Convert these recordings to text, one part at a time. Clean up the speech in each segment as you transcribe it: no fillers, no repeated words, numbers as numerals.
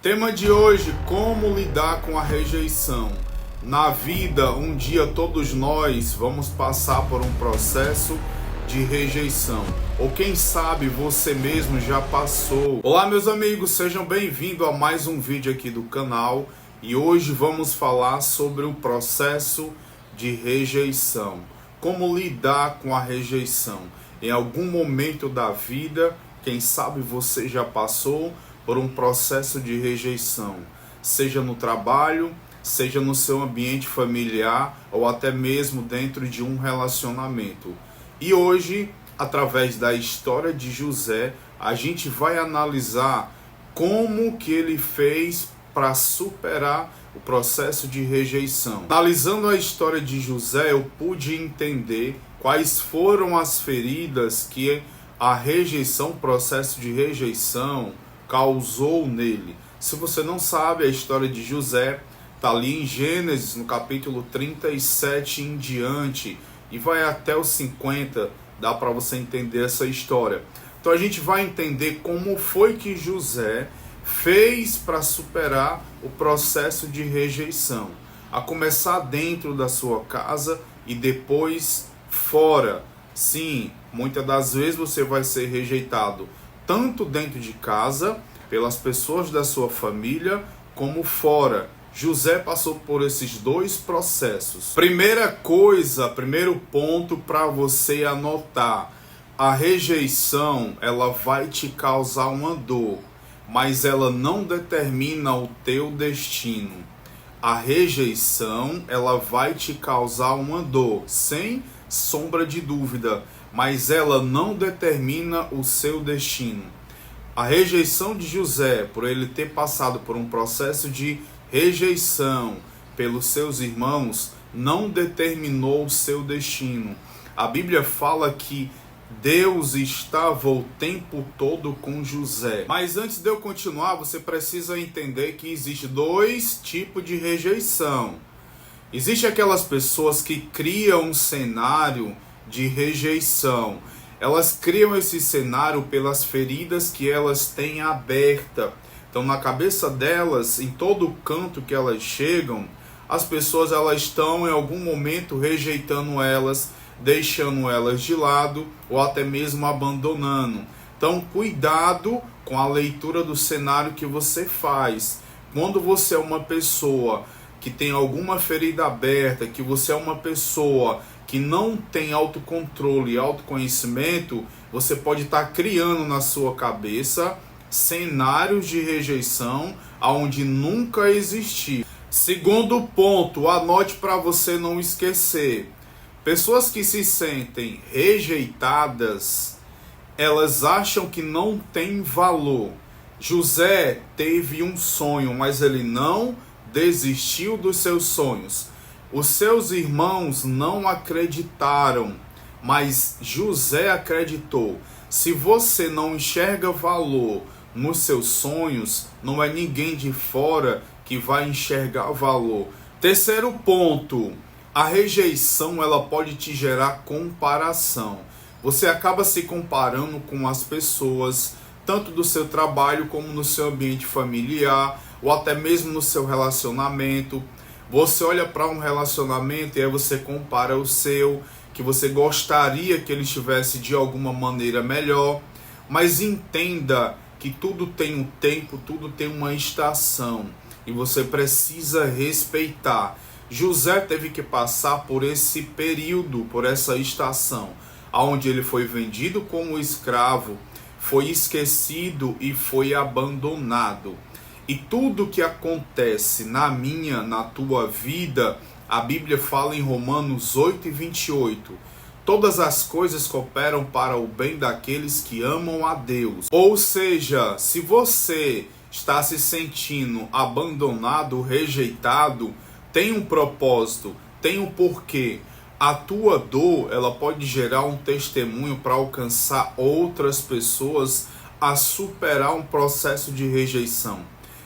Tema de hoje: como lidar com a rejeição. Na vida, um dia todos nós vamos passar por um processo de rejeição. Ou quem sabe você mesmo já passou. Olá meus amigos, sejam bem-vindos a mais um vídeo aqui do canal. E hoje vamos falar sobre o processo de rejeição. Como lidar com a rejeição. Em algum momento da vida, quem sabe você já passou por um processo de rejeição, seja no trabalho, seja no seu ambiente familiar ou até mesmo dentro de um relacionamento. E hoje, através da história de José, a gente vai analisar como que ele fez para superar o processo de rejeição. Analisando a história de José, eu pude entender quais foram as feridas que a rejeição, o processo de rejeição, causou nele. Se você não sabe, a história de José está ali em Gênesis, no capítulo 37 em diante, e vai até os 50, dá para você entender essa história. Então a gente vai entender como foi que José fez para superar o processo de rejeição, a começar dentro da sua casa e depois fora. Sim, muitas das vezes você vai ser rejeitado tanto dentro de casa, pelas pessoas da sua família, como fora. José passou por esses dois processos. Primeiro ponto para você anotar: a rejeição, ela vai te causar uma dor, mas ela não determina o teu destino. A rejeição, ela vai te causar uma dor, sem sombra de dúvida, mas ela não determina o seu destino. A rejeição de José, por ele ter passado por um processo de rejeição pelos seus irmãos, não determinou o seu destino. A Bíblia fala que Deus estava o tempo todo com José. Mas antes de eu continuar, você precisa entender que existe dois tipos de rejeição. Existe aquelas pessoas que criam um cenário de rejeição. Elas criam esse cenário pelas feridas que elas têm aberta. Então, na cabeça delas, em todo canto que elas chegam, as pessoas elas estão em algum momento rejeitando elas, deixando elas de lado ou até mesmo abandonando. Então, cuidado com a leitura do cenário que você faz. Quando você é uma pessoa que tem alguma ferida aberta, que você é uma pessoa que não tem autocontrole e autoconhecimento, você pode estar criando na sua cabeça cenários de rejeição aonde nunca existiu. Segundo ponto, anote para você não esquecer. Pessoas que se sentem rejeitadas, elas acham que não tem valor. José teve um sonho, mas ele não desistiu dos seus sonhos. Os seus irmãos não acreditaram, mas José acreditou. Se você não enxerga valor nos seus sonhos, não é ninguém de fora que vai enxergar valor. Terceiro ponto, a rejeição ela pode te gerar comparação. Você acaba se comparando com as pessoas, tanto do seu trabalho como no seu ambiente familiar, ou até mesmo no seu relacionamento. Você olha para um relacionamento e aí você compara o seu, que você gostaria que ele estivesse de alguma maneira melhor. Mas entenda que tudo tem um tempo, tudo tem uma estação. E você precisa respeitar. José teve que passar por esse período, por essa estação, onde ele foi vendido como escravo, foi esquecido e foi abandonado. E tudo que acontece na minha, na tua vida, a Bíblia fala em Romanos 8:28. Todas as coisas cooperam para o bem daqueles que amam a Deus. Ou seja, se você está se sentindo abandonado, rejeitado, tem um propósito, tem um porquê. A tua dor, ela pode gerar um testemunho para alcançar outras pessoas a superar um processo de rejeição.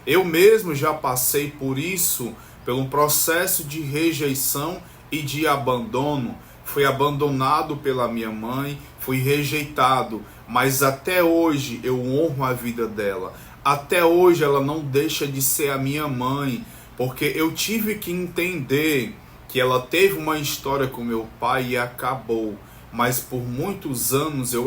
Eu mesmo já passei por isso, pelo processo de rejeição e de abandono. Fui abandonado pela minha mãe, fui rejeitado, mas até hoje eu honro a vida dela. Até hoje ela não deixa de ser a minha mãe, porque eu tive que entender que ela teve uma história com meu pai e acabou. Mas por muitos anos eu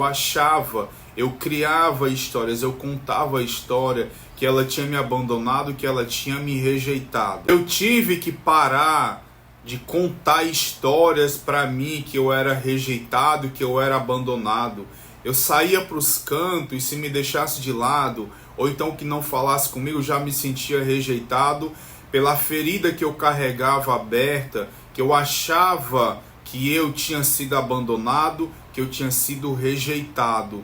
criava histórias, eu contava a história que ela tinha me abandonado, que ela tinha me rejeitado. Eu tive que parar de contar histórias para mim que eu era rejeitado, que eu era abandonado. Eu saía para os cantos e se me deixasse de lado, ou então que não falasse comigo, já me sentia rejeitado pela ferida que eu carregava aberta, que eu achava que eu tinha sido abandonado, que eu tinha sido rejeitado.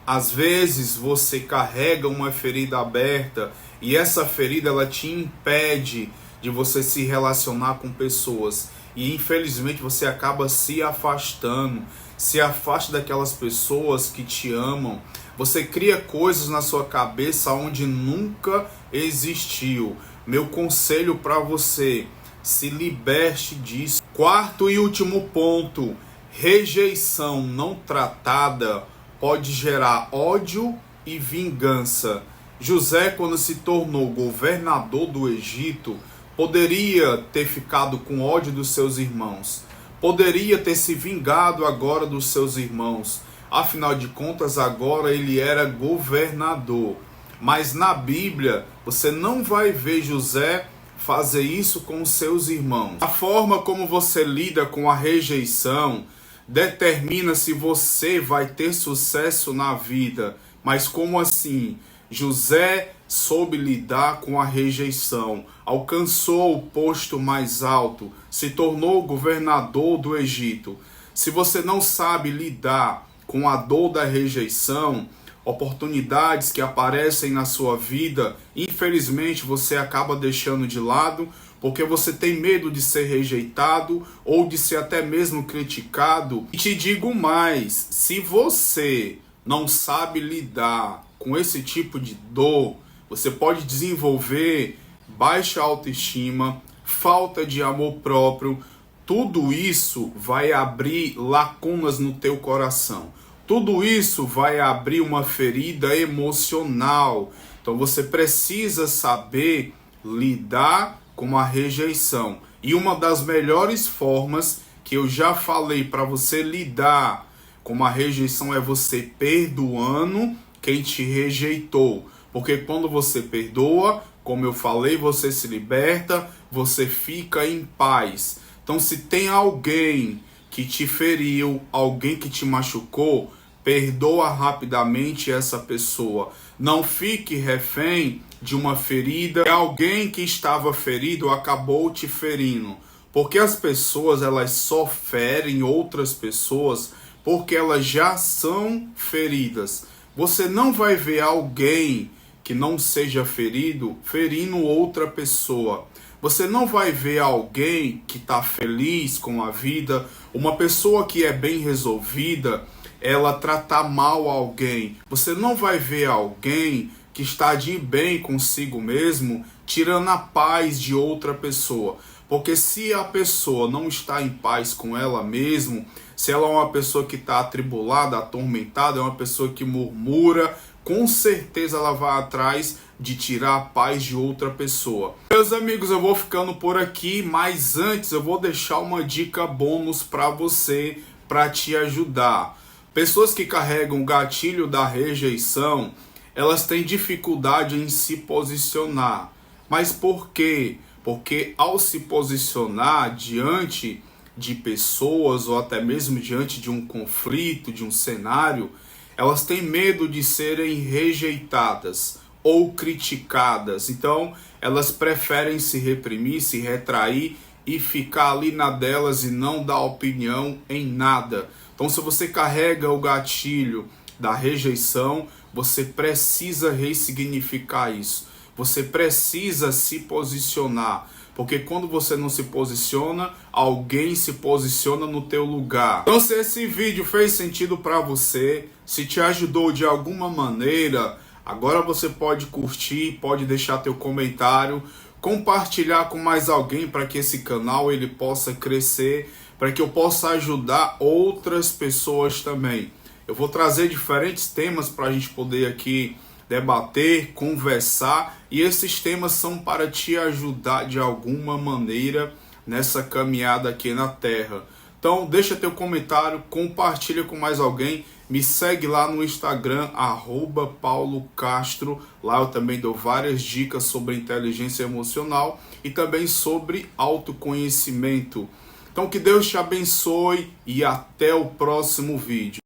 Às vezes você carrega uma ferida aberta e essa ferida ela te impede de você se relacionar com pessoas. E infelizmente você acaba se afastando, se afasta daquelas pessoas que te amam. Você cria coisas na sua cabeça onde nunca existiu. Meu conselho para você, se liberte disso. Quarto e último ponto, rejeição não tratada pode gerar ódio e vingança. José, quando se tornou governador do Egito, poderia ter ficado com ódio dos seus irmãos, poderia ter se vingado agora dos seus irmãos, afinal de contas agora ele era governador. Mas na Bíblia você não vai ver José fazer isso com os seus irmãos. A forma como você lida com a rejeição determina se você vai ter sucesso na vida. Mas como assim? José soube lidar com a rejeição, alcançou o posto mais alto, se tornou governador do Egito. Se você não sabe lidar com a dor da rejeição, oportunidades que aparecem na sua vida, infelizmente você acaba deixando de lado, porque você tem medo de ser rejeitado ou de ser até mesmo criticado. E te digo mais, se você não sabe lidar com esse tipo de dor, você pode desenvolver baixa autoestima, falta de amor próprio. Tudo isso vai abrir lacunas no teu coração. Tudo isso vai abrir uma ferida emocional. Então você precisa saber lidar com a rejeição. E uma das melhores formas que eu já falei para você lidar com a rejeição é você perdoando quem te rejeitou. Porque quando você perdoa, como eu falei, você se liberta, você fica em paz. Então se tem alguém que te feriu, alguém que te machucou, perdoa rapidamente essa pessoa. Não fique refém de uma ferida. Alguém que estava ferido acabou te ferindo. Porque as pessoas elas só ferem outras pessoas porque elas já são feridas. Você não vai ver alguém que não seja ferido ferindo outra pessoa. Você não vai ver alguém que está feliz com a vida, uma pessoa que é bem resolvida, ela tratar mal alguém. Você não vai ver alguém que está de bem consigo mesmo, tirando a paz de outra pessoa. Porque se a pessoa não está em paz com ela mesma, se ela é uma pessoa que está atribulada, atormentada, é uma pessoa que murmura, com certeza ela vai atrás de tirar a paz de outra pessoa. Meus amigos, eu vou ficando por aqui, mas antes eu vou deixar uma dica bônus para você, para te ajudar. Pessoas que carregam o gatilho da rejeição, elas têm dificuldade em se posicionar. Mas por quê? Porque ao se posicionar diante de pessoas ou até mesmo diante de um conflito, de um cenário, elas têm medo de serem rejeitadas ou criticadas. Então, elas preferem se reprimir, se retrair e ficar ali na delas e não dar opinião em nada. Então, se você carrega o gatilho da rejeição, você precisa ressignificar isso. Você precisa se posicionar. Porque quando você não se posiciona, alguém se posiciona no teu lugar. Então, se esse vídeo fez sentido para você, se te ajudou de alguma maneira, agora você pode curtir, pode deixar teu comentário, compartilhar com mais alguém para que esse canal ele possa crescer, para que eu possa ajudar outras pessoas também. Eu vou trazer diferentes temas para a gente poder aqui debater, conversar, e esses temas são para te ajudar de alguma maneira nessa caminhada aqui na Terra. Então deixa teu comentário, compartilha com mais alguém, me segue lá no Instagram, @paulocastro, lá eu também dou várias dicas sobre inteligência emocional e também sobre autoconhecimento. Então que Deus te abençoe e até o próximo vídeo.